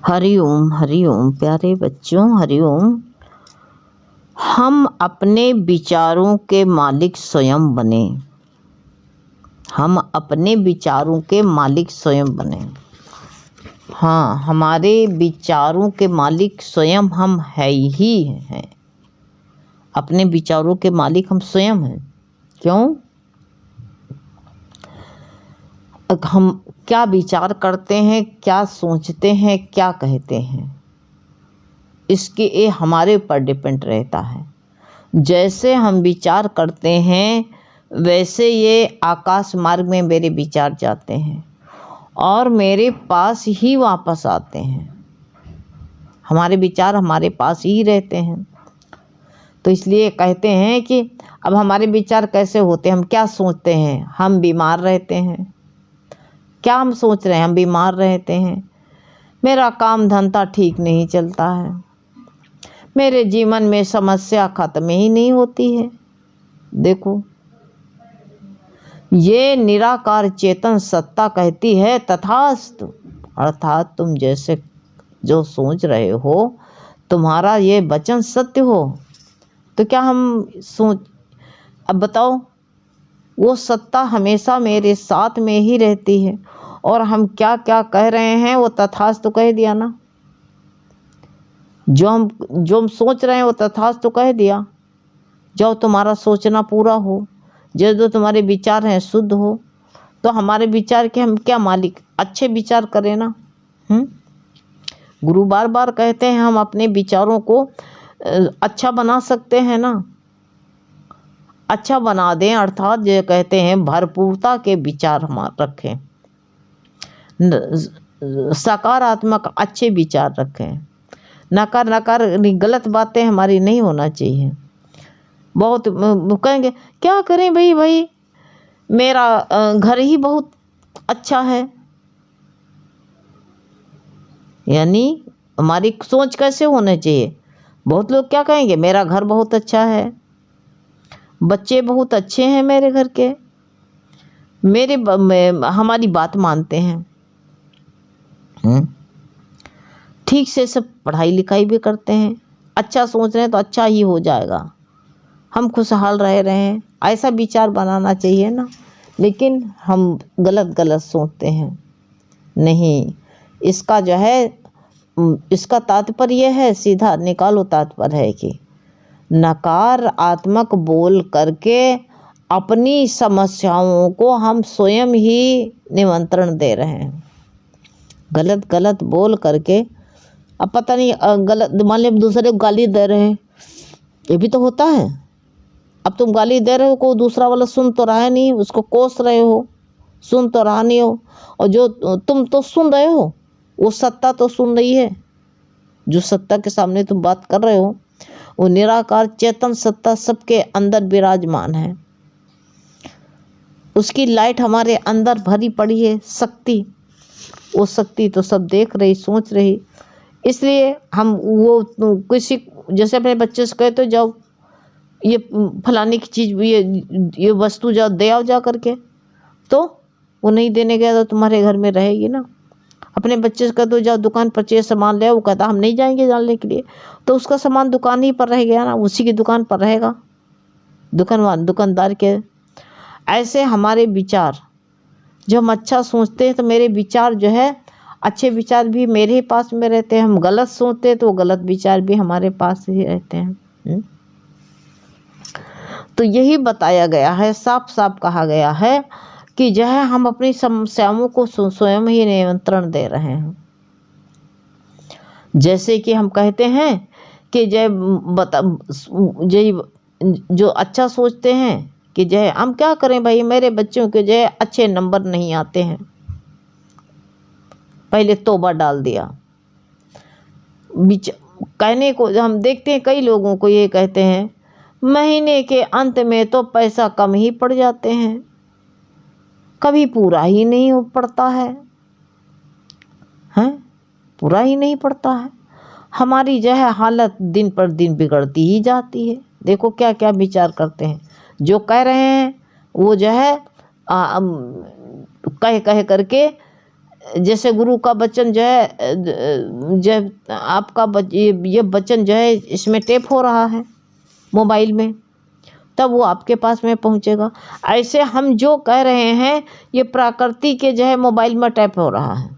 हरि ओम प्यारे बच्चों, हरि ओम। हम अपने विचारों के मालिक स्वयं बने। हम अपने विचारों के मालिक स्वयं बने। हाँ, हमारे विचारों के मालिक स्वयं हम है ही हैं। अपने विचारों के मालिक हम स्वयं हैं। क्यों? हम क्या विचार करते हैं, क्या सोचते हैं, क्या कहते हैं, इसके ये हमारे ऊपर डिपेंड रहता है। जैसे हम विचार करते हैं वैसे ये आकाश मार्ग में मेरे विचार जाते हैं और मेरे पास ही वापस आते हैं। हमारे विचार हमारे पास ही रहते हैं। तो इसलिए कहते हैं कि अब हमारे विचार कैसे होते हैं, हम क्या सोचते हैं, हम बीमार रहते हैं। क्या हम सोच रहे हैं? हम बीमार रहते हैं। मेरा काम धंधा ठीक नहीं चलता है, मेरे जीवन में समस्या खत्म ही नहीं होती है। देखो, ये निराकार चेतन सत्ता कहती है तथास्तु, अर्थात तुम जैसे जो सोच रहे हो, तुम्हारा ये वचन सत्य हो। तो क्या हम अब बताओ, वो सत्ता हमेशा मेरे साथ में ही रहती है और हम क्या क्या कह रहे हैं वो तथास्तु कह दिया ना। जो हम सोच रहे हैं वो तथास्तु कह दिया। जब तुम्हारा सोचना पूरा हो, जो तुम्हारे विचार हैं शुद्ध हो, तो हमारे विचार के हम क्या मालिक? अच्छे विचार करें ना। गुरु बार बार कहते हैं हम अपने विचारों को अच्छा बना सकते हैं ना। अच्छा बना दें, अर्थात जो कहते हैं भरपूरता के विचार हम रखें, सकारात्मक अच्छे विचार रखें। नकार गलत बातें हमारी नहीं होना चाहिए। बहुत कहेंगे क्या करें भाई मेरा घर ही बहुत अच्छा है, यानी हमारी सोच कैसे होना चाहिए? बहुत लोग क्या कहेंगे, मेरा घर बहुत अच्छा है, बच्चे बहुत अच्छे हैं मेरे घर के, हमारी बात मानते हैं, ठीक से सब पढ़ाई लिखाई भी करते हैं, अच्छा सोच रहे हैं तो अच्छा ही हो जाएगा, हम खुशहाल रहे हैं, ऐसा विचार बनाना चाहिए ना। लेकिन हम गलत सोचते हैं। नहीं, इसका जो है इसका तात्पर्य है, सीधा निकालो तात्पर्य है कि नकारात्मक बोल करके अपनी समस्याओं को हम स्वयं ही निमंत्रण दे रहे हैं। गलत बोल करके, अब पता नहीं गलत मान लो दूसरे को गाली दे रहे हैं, ये भी तो होता है। अब तुम गाली दे रहे हो, को दूसरा वाला सुन तो रहा नहीं, उसको कोस रहे हो, सुन तो रहा नहीं हो, और जो तुम तो सुन रहे हो वो सत्ता तो सुन रही है। जो सत्ता के सामने तुम बात कर रहे हो वो निराकार चेतन सत्ता सबके अंदर विराजमान है। उसकी लाइट हमारे अंदर भरी पड़ी है, शक्ति। वो शक्ति तो सब देख रही, सोच रही। इसलिए हम वो किसी जैसे अपने बच्चे से कहते जाओ ये फलाने की चीज़, ये वस्तु जाओ दे आओ जा करके, तो वो नहीं देने गया तो तुम्हारे घर में रहेगी ना। अपने बच्चे से कह दो जाओ दुकान पर ये सामान ले, वो कहता हम नहीं जाएंगे जानने के लिए, तो उसका सामान दुकान ही पर रह गया ना, उसी की दुकान पर रहेगा, दुकानदार के। ऐसे हमारे विचार, जो हम अच्छा सोचते हैं तो मेरे विचार जो है अच्छे विचार भी मेरे ही पास में रहते हैं। हम गलत सोचते हैं तो वो गलत विचार भी हमारे पास ही रहते हैं। तो यही बताया गया है, साफ साफ कहा गया है कि जो है हम अपनी समस्याओं को स्वयं ही नियंत्रण दे रहे हैं। जैसे कि हम कहते हैं कि जो अच्छा सोचते हैं कि जो है हम क्या करें भाई, मेरे बच्चों के जो है अच्छे नंबर नहीं आते हैं, पहले तौबा डाल दिया। कहने को हम देखते हैं कई लोगों को ये कहते हैं महीने के अंत में तो पैसा कम ही पड़ जाते हैं, कभी पूरा ही नहीं हो पड़ता है, पूरा ही नहीं पड़ता है। हमारी जो है हालत दिन पर दिन बिगड़ती ही जाती है। देखो क्या क्या विचार करते हैं, जो कह रहे हैं वो जो है कह करके जैसे गुरु का वचन जो है, जब आपका ये वचन जो है इसमें टेप हो रहा है मोबाइल में, तब वो आपके पास में पहुंचेगा। ऐसे हम जो कह रहे हैं ये प्रकृति के जो है मोबाइल में टैप हो रहा है।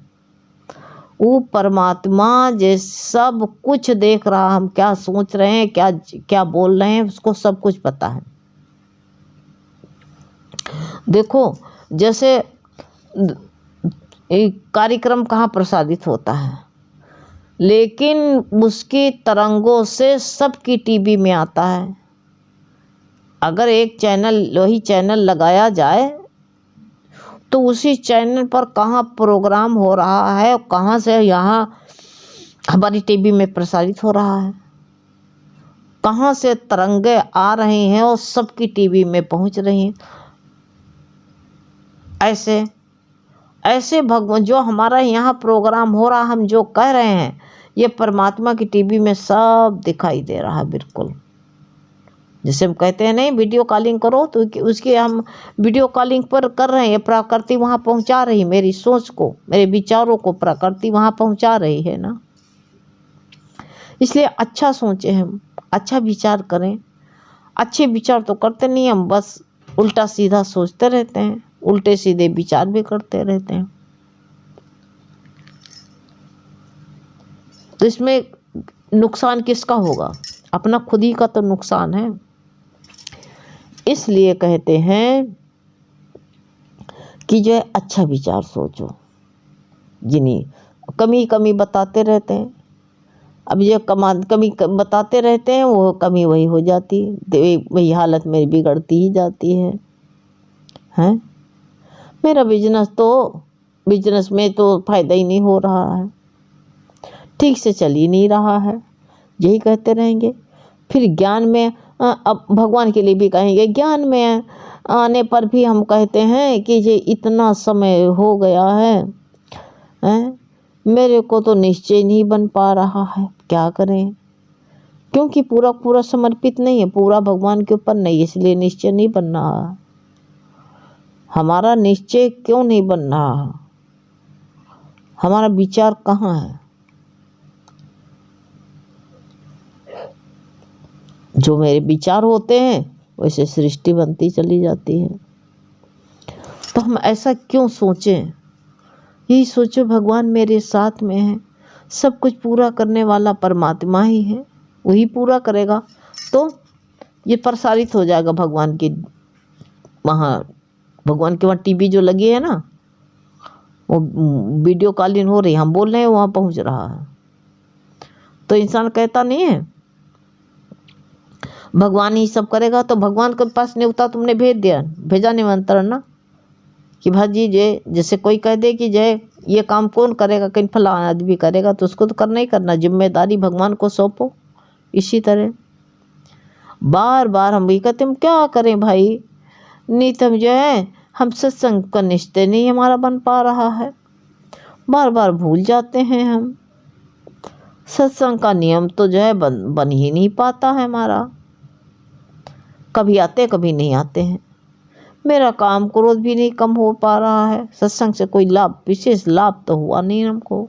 वो परमात्मा जो सब कुछ देख रहा, हम क्या सोच रहे हैं, क्या क्या बोल रहे हैं, उसको सब कुछ पता है। देखो जैसे कार्यक्रम कहाँ प्रसारित होता है, लेकिन उसकी तरंगों से सबकी टीवी में आता है। अगर एक चैनल, वही चैनल लगाया जाए तो उसी चैनल पर कहाँ प्रोग्राम हो रहा है और कहाँ से यहाँ हमारी टीवी में प्रसारित हो रहा है, कहाँ से तरंगे आ रही हैं और सबकी टीवी में पहुँच रही हैं। ऐसे ऐसे भगवान जो हमारा यहाँ प्रोग्राम हो रहा, हम जो कह रहे हैं, ये परमात्मा की टीवी में सब दिखाई दे रहा है। बिल्कुल जैसे हम कहते हैं नहीं वीडियो कॉलिंग करो, तो उसके हम वीडियो कॉलिंग पर कर रहे हैं, ये प्रकृति वहाँ पहुँचा रही, मेरी सोच को, मेरे विचारों को प्रकृति वहाँ पहुँचा रही है ना। इसलिए अच्छा सोचें, हम अच्छा विचार करें। अच्छे विचार तो करते नहीं, हम बस उल्टा सीधा सोचते रहते हैं, उल्टे सीधे विचार भी करते रहते हैं। तो इसमें नुकसान किसका होगा? अपना खुद ही का तो नुकसान है। इसलिए कहते हैं कि जो है अच्छा विचार सोचो। जिन्हें कमी कमी बताते रहते हैं, अब ये कमी बताते रहते हैं, वो कमी वही हो जाती है, वही हालत मेरी बिगड़ती ही जाती है। हैं मेरा बिजनेस में तो फायदा ही नहीं हो रहा है, ठीक से चल ही नहीं रहा है, यही कहते रहेंगे। फिर ज्ञान में, अब भगवान के लिए भी कहेंगे, ज्ञान में आने पर भी हम कहते हैं कि ये इतना समय हो गया है, मेरे को तो निश्चय नहीं बन पा रहा है, क्या करें? क्योंकि पूरा समर्पित नहीं है, पूरा भगवान के ऊपर नहीं, इसलिए निश्चय नहीं बन रहा। हमारा निश्चय क्यों नहीं बन रहा? हमारा विचार कहाँ है? जो मेरे विचार होते हैं वैसे सृष्टि बनती चली जाती है। तो हम ऐसा क्यों सोचें? यही सोचो भगवान मेरे साथ में है, सब कुछ पूरा करने वाला परमात्मा ही है, वही पूरा करेगा। तो ये प्रसारित हो जाएगा भगवान के वहाँ टीवी जो लगी है ना, वो वीडियो कॉलिंग हो रही, हम बोल रहे हैं, वहाँ पहुँच रहा है। तो इंसान कहता नहीं है भगवान ही सब करेगा, तो भगवान के पास न्योता तुमने भेजा निमंत्रण ना, कि भाजी जैसे कोई कह दे कि जय ये काम कौन करेगा, कहीं फलाना आदमी करेगा, तो उसको तो करना ही करना, जिम्मेदारी भगवान को सौंपो। इसी तरह बार बार हम भी कहते हम क्या करें भाई, नहीं तो जो है हम सत्संग का निश्चय नहीं हमारा बन पा रहा है, बार बार भूल जाते हैं हम, सत्संग का नियम तो जो है बन ही नहीं पाता है हमारा, कभी आते कभी नहीं आते हैं। मेरा काम क्रोध भी नहीं कम हो पा रहा है, सत्संग से कोई लाभ, विशेष लाभ तो हुआ नहीं हमको।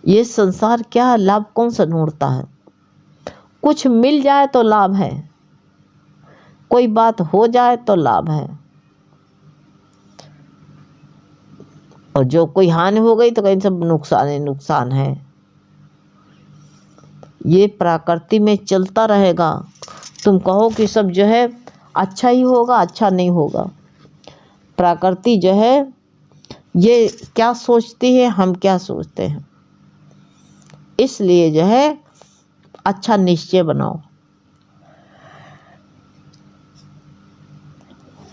ये संसार क्या लाभ कौन सा ढूंढता है? कुछ मिल जाए तो लाभ है, कोई बात हो जाए तो लाभ है, और जो कोई हानि हो गई तो कहीं सब नुकसान है। ये प्रकृति में चलता रहेगा। तुम कहो कि सब जो है अच्छा ही होगा, अच्छा नहीं होगा। प्रकृति जो है ये क्या सोचती है, हम क्या सोचते हैं। इसलिए जो है अच्छा निश्चय बनाओ,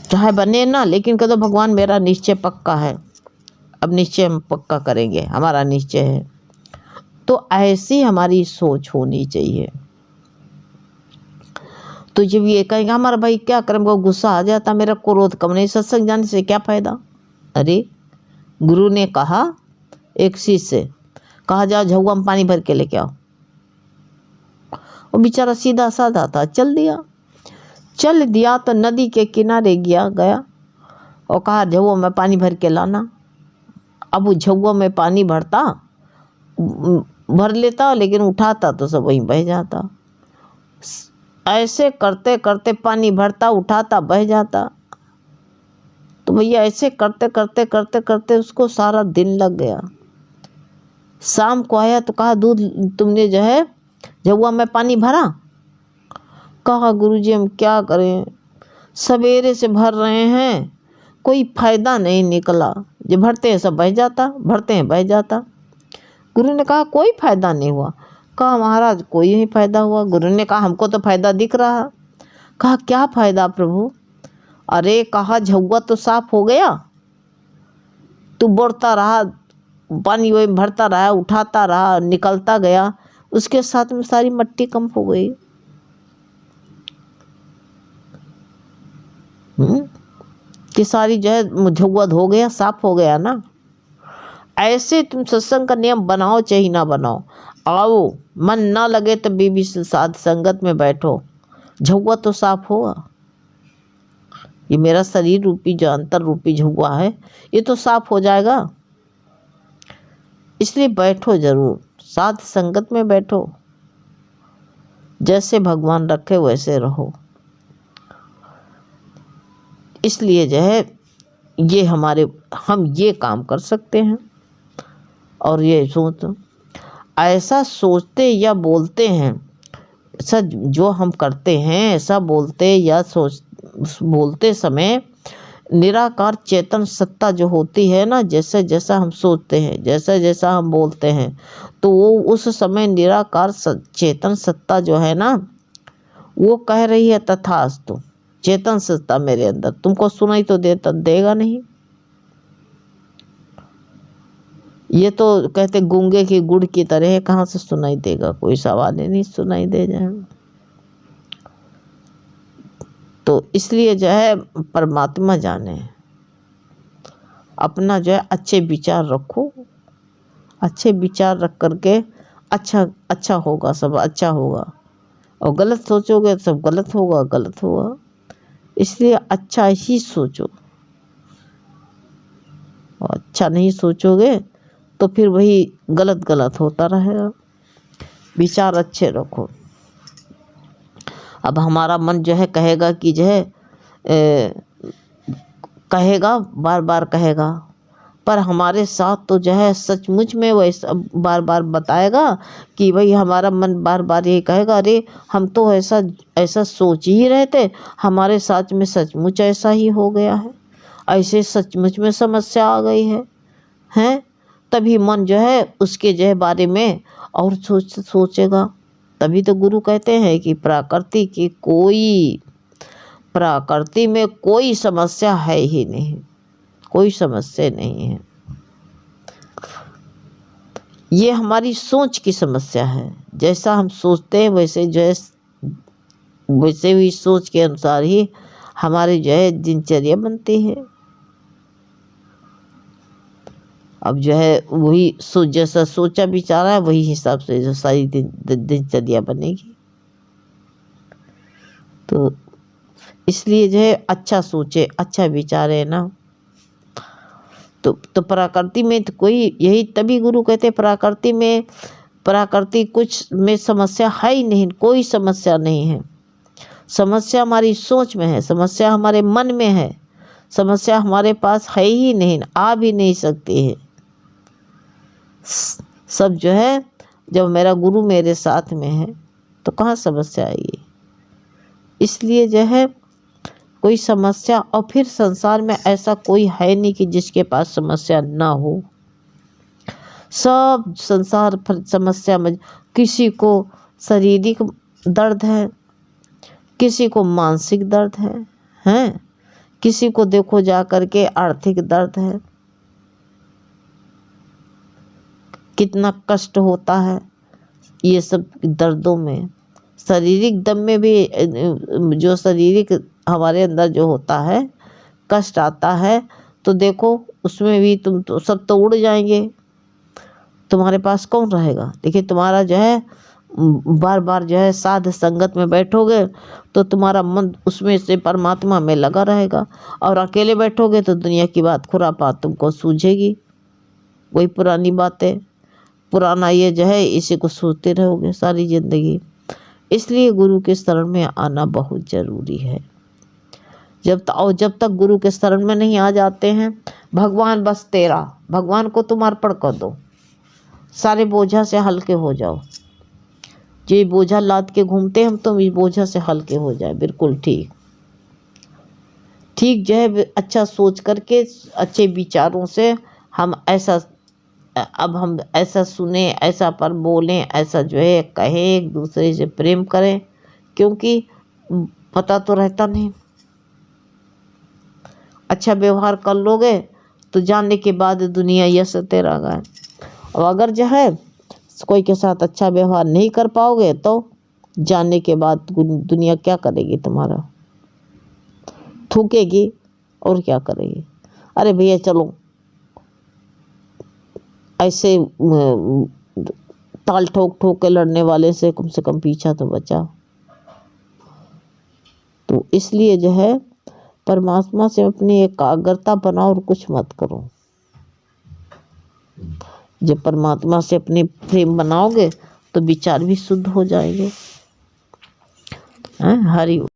चाहे बने ना, लेकिन कह दो भगवान मेरा निश्चय पक्का है, अब निश्चय हम पक्का करेंगे, हमारा निश्चय है। तो ऐसी हमारी सोच होनी चाहिए। तो जब ये कहेंगे हमारा भाई क्या करें, वो गुस्सा आ जाता, मेरा क्रोध कम नहीं, सत्संग जाने से क्या फायदा? अरे गुरु ने कहा, एक शिष्य से कहा जाओ झउआ में पानी भर के लेके आओ, वो बेचारा सीधा साधा था, चल दिया तो नदी के किनारे गया और कहा झउआ में पानी भर के लाना। अब वो झउआ में पानी भर लेता, लेकिन उठाता तो सब वहीं बह जाता। ऐसे करते करते पानी भरता, उठाता, बह जाता। तो भैया ऐसे करते करते करते करते उसको सारा दिन लग गया। शाम को आया तो कहा, दूध तुमने जो है झउआ में पानी भरा? कहा, गुरुजी हम क्या करें, सवेरे से भर रहे हैं, कोई फायदा नहीं निकला। जो भरते हैं सब बह जाता, भरते हैं बह जाता। गुरु ने कहा, कोई फायदा नहीं हुआ? कहा, महाराज कोई नहीं फायदा हुआ। गुरु ने कहा, हमको तो फायदा दिख रहा। कहा, क्या फायदा प्रभु? अरे कहा, झउआ तो साफ हो गया, तू बढ़ता रहा, पानी वही भरता रहा, उठाता रहा, निकलता गया, उसके साथ में सारी मट्टी कम हो गई। कि सारी जो है झउआ हो गया, साफ हो गया ना। ऐसे तुम सत्संग का नियम बनाओ चाहे ना बनाओ, आओ, मन ना लगे तो भी साध संगत में बैठो, झउआ तो साफ होगा। ये मेरा शरीर रूपी जो अंतर रूपी झउआ है, ये तो साफ हो जाएगा। इसलिए बैठो जरूर, साध संगत में बैठो, जैसे भगवान रखे वैसे रहो। इसलिए जो है ये हम ये काम कर सकते हैं। और ये ऐसा सोचते या बोलते हैं, ऐसा जो हम करते हैं, ऐसा बोलते या बोलते समय निराकार चेतन सत्ता जो होती है ना, जैसे जैसा हम सोचते हैं, जैसा जैसा हम बोलते हैं, तो वो उस समय निराकार चेतन सत्ता जो है ना, वो कह रही है तथास्तु। चेतन सत्ता मेरे अंदर, तुमको सुनाई तो देगा नहीं। ये तो कहते गूंगे की गुड़ की तरह, कहाँ से सुनाई देगा, कोई सवाल ही नहीं सुनाई दे जाए। तो इसलिए जो है परमात्मा जाने, अपना जो है अच्छे विचार रखो, अच्छे विचार रख करके अच्छा होगा, सब अच्छा होगा। और गलत सोचोगे तो सब गलत होगा। इसलिए अच्छा ही सोचो, और अच्छा नहीं सोचोगे तो फिर वही गलत होता रहेगा। विचार अच्छे रखो। अब हमारा मन जो है कहेगा कि जो है कहेगा, बार बार कहेगा, पर हमारे साथ तो जो है सचमुच में वैसा बार बार बताएगा कि भाई हमारा मन बार बार ये कहेगा, अरे हम तो ऐसा सोच ही रहे थे, हमारे साथ में सचमुच ऐसा ही हो गया है, ऐसे सचमुच में समस्या आ गई है। तभी मन जो है उसके जो है बारे में और सोचेगा। तभी तो गुरु कहते हैं कि प्रकृति में कोई समस्या है ही नहीं, कोई समस्या नहीं है। ये हमारी सोच की समस्या है। जैसा हम सोचते हैं वैसे जो है, वैसे ही सोच के अनुसार ही हमारी जो है दिनचर्या बनती है। अब जो है वही जैसा सोचा विचारा है, वही हिसाब से जो सारी दिनचर्या बनेगी। तो इसलिए जो है अच्छा सोचे, अच्छा विचारे ना। तो प्रकृति में तो कोई, यही तभी गुरु कहते प्रकृति कुछ में समस्या है ही नहीं, कोई समस्या नहीं है। समस्या हमारी सोच में है, समस्या हमारे मन में है, समस्या हमारे पास है ही नहीं, आ भी नहीं सकती है। सब जो है, जब मेरा गुरु मेरे साथ में है तो कहाँ समस्या आएगी। इसलिए जो है कोई समस्या, और फिर संसार में ऐसा कोई है नहीं कि जिसके पास समस्या ना हो। सब संसार समस्या में, किसी को शारीरिक दर्द है, किसी को मानसिक दर्द है, किसी को देखो जा करके आर्थिक दर्द है। कितना कष्ट होता है ये सब दर्दों में। शारीरिक दम में भी जो शारीरिक हमारे अंदर जो होता है, कष्ट आता है, तो देखो उसमें भी तुम तो सब तो उड़ जाएंगे, तुम्हारे पास कौन रहेगा। देखिए तुम्हारा जो है बार बार जो है साध संगत में बैठोगे तो तुम्हारा मन उसमें से परमात्मा में लगा रहेगा, और अकेले बैठोगे तो दुनिया की बात खुरापात तुमको सूझेगी। वही पुरानी बातें, पुराना ये जो है इसी को सोचते रहोगे सारी जिंदगी। इसलिए गुरु के शरण में आना बहुत जरूरी है। जब तक गुरु के शरण में नहीं आ जाते हैं, भगवान बस तेरा, भगवान को तुम अर्पण कर दो, सारे बोझा से हल्के हो जाओ। ये बोझा लाद के घूमते हम, तुम इस बोझा से हल्के हो जाए। बिल्कुल ठीक जो है, अच्छा सोच करके, अच्छे विचारों से हम ऐसा सुने, ऐसा पर बोलें, ऐसा जो है कहें, एक दूसरे से प्रेम करें, क्योंकि पता तो रहता नहीं। अच्छा व्यवहार कर लोगे तो जानने के बाद दुनिया यश तेरा गाए। और अगर जो है कोई के साथ अच्छा व्यवहार नहीं कर पाओगे तो जानने के बाद दुनिया क्या करेगी, तुम्हारा थूकेगी और क्या करेगी। अरे भैया चलो, ऐसे ताल ठोक ठोक के लड़ने वाले से कम पीछा तो बचा। तो इसलिए जो है परमात्मा से अपनी एकाग्रता बनाओ और कुछ मत करो। जब परमात्मा से अपने प्रेम बनाओगे तो विचार भी शुद्ध हो जाएंगे। हरि